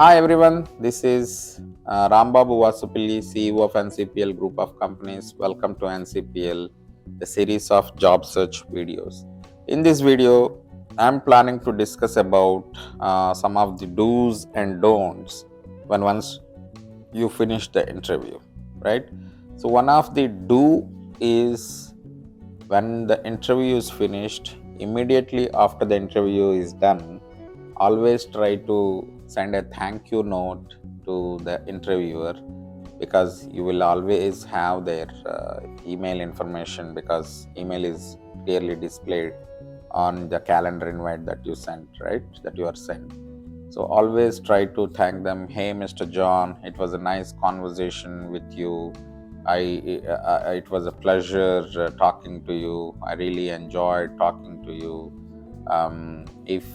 Hi everyone, this is Rambabu Vasupilli, CEO of NCPL Group of Companies. Welcome to NCPL, the series of job search videos. In this video, I'm planning to discuss about some of the do's and don'ts when once you finish the interview, right? So one of the do is when the interview is finished, immediately after the interview is done, always try to send a thank you note to the interviewer, because you will always have their email information, because email is clearly displayed on the calendar invite that you sent, right, that you are sent. So always try to thank them. Hey, Mr. John, it was a nice conversation with you. It was a pleasure talking to you. I really enjoyed talking to you. If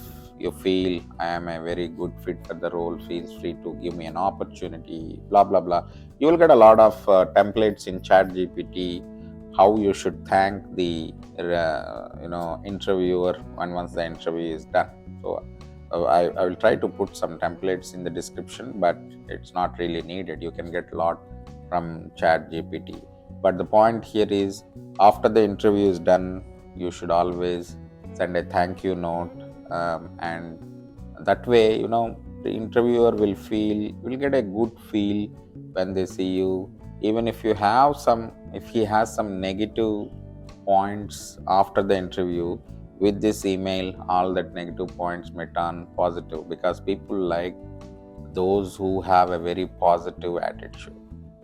you feel I am a very good fit for the role, feel free to give me an opportunity. Blah blah blah. You will get a lot of templates in Chat GPT how you should thank the interviewer when once the interview is done. So I will try to put some templates in the description, but it's not really needed. You can get a lot from Chat GPT. But the point here is, after the interview is done, you should always send a thank you note, and that way, the interviewer will get a good feel when they see you. Even if he has some negative points after the interview, with this email all that negative points may turn positive, because people like those who have a very positive attitude.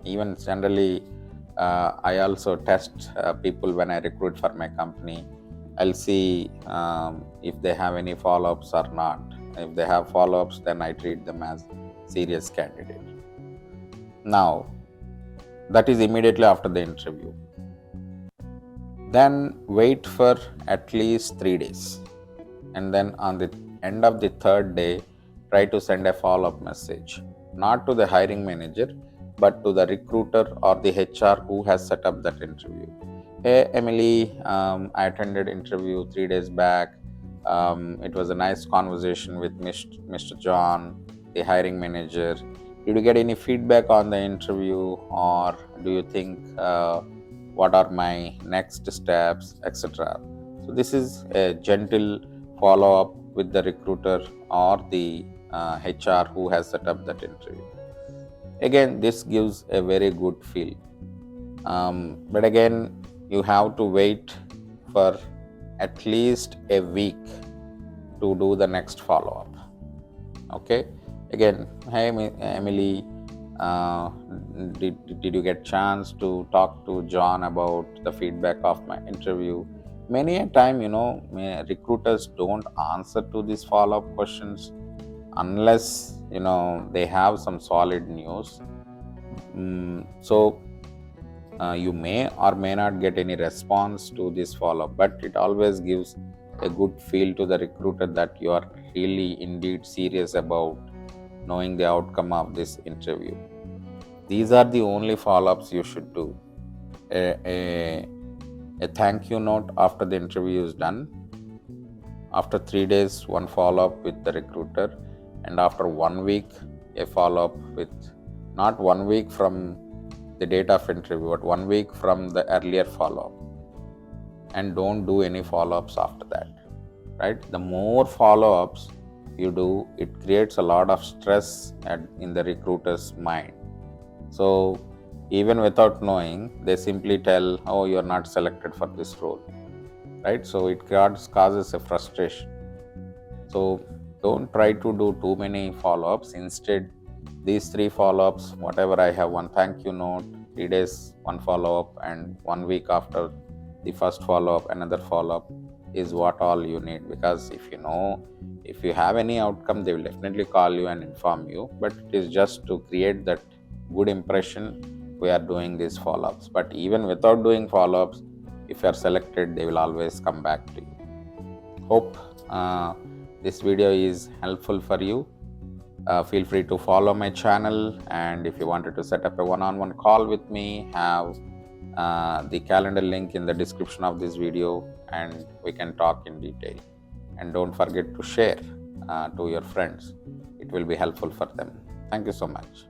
Even generally, I also test people when I recruit for my company. I'll see if they have any follow-ups or not. If they have follow-ups, then I treat them as serious candidate. Now, that is immediately after the interview. Then wait for at least 3 days, and then on the end of the third day, try to send a follow-up message, not to the hiring manager, but to the recruiter or the HR who has set up that interview. Hey Emily, I attended interview 3 days back. It was a nice conversation with Mr. John, the hiring manager. Did you get any feedback on the interview, or do you think what are my next steps, etc.? So this is a gentle follow-up with the recruiter or the HR who has set up that interview. Again, this gives a very good feel. But again, you have to wait for at least a week to do the next follow-up. Okay. Again, hey Emily, did you get chance to talk to John about the feedback of my interview? Many a time, recruiters don't answer to these follow-up questions unless they have some solid news. So you may or may not get any response to this follow-up, but it always gives a good feel to the recruiter that you are really indeed serious about knowing the outcome of this interview. These are the only follow-ups you should do. A thank you note after the interview is done. After 3 days, one follow-up with the recruiter, and after 1 week, a follow-up with, not 1 week from the date of interview, but 1 week from the earlier follow-up. And don't do any follow-ups after that, right? The more follow-ups you do, it creates a lot of stress in the recruiter's mind. So even without knowing, they simply tell, oh, you're not selected for this role, right? So it causes a frustration. So don't try to do too many follow-ups. Instead, these 3 follow-ups, whatever I have, one thank you note, 3 days, one follow-up, and 1 week after the first follow-up, another follow-up, is what all you need. Because if you have any outcome, they will definitely call you and inform you, but it is just to create that good impression we are doing these follow-ups. But even without doing follow-ups, if you are selected, they will always come back to you. Hope this video is helpful for you. Feel free to follow my channel, and if you wanted to set up a one-on-one call with me, have the calendar link in the description of this video, and we can talk in detail. And don't forget to share to your friends. it will be helpful for them. Thank you so much.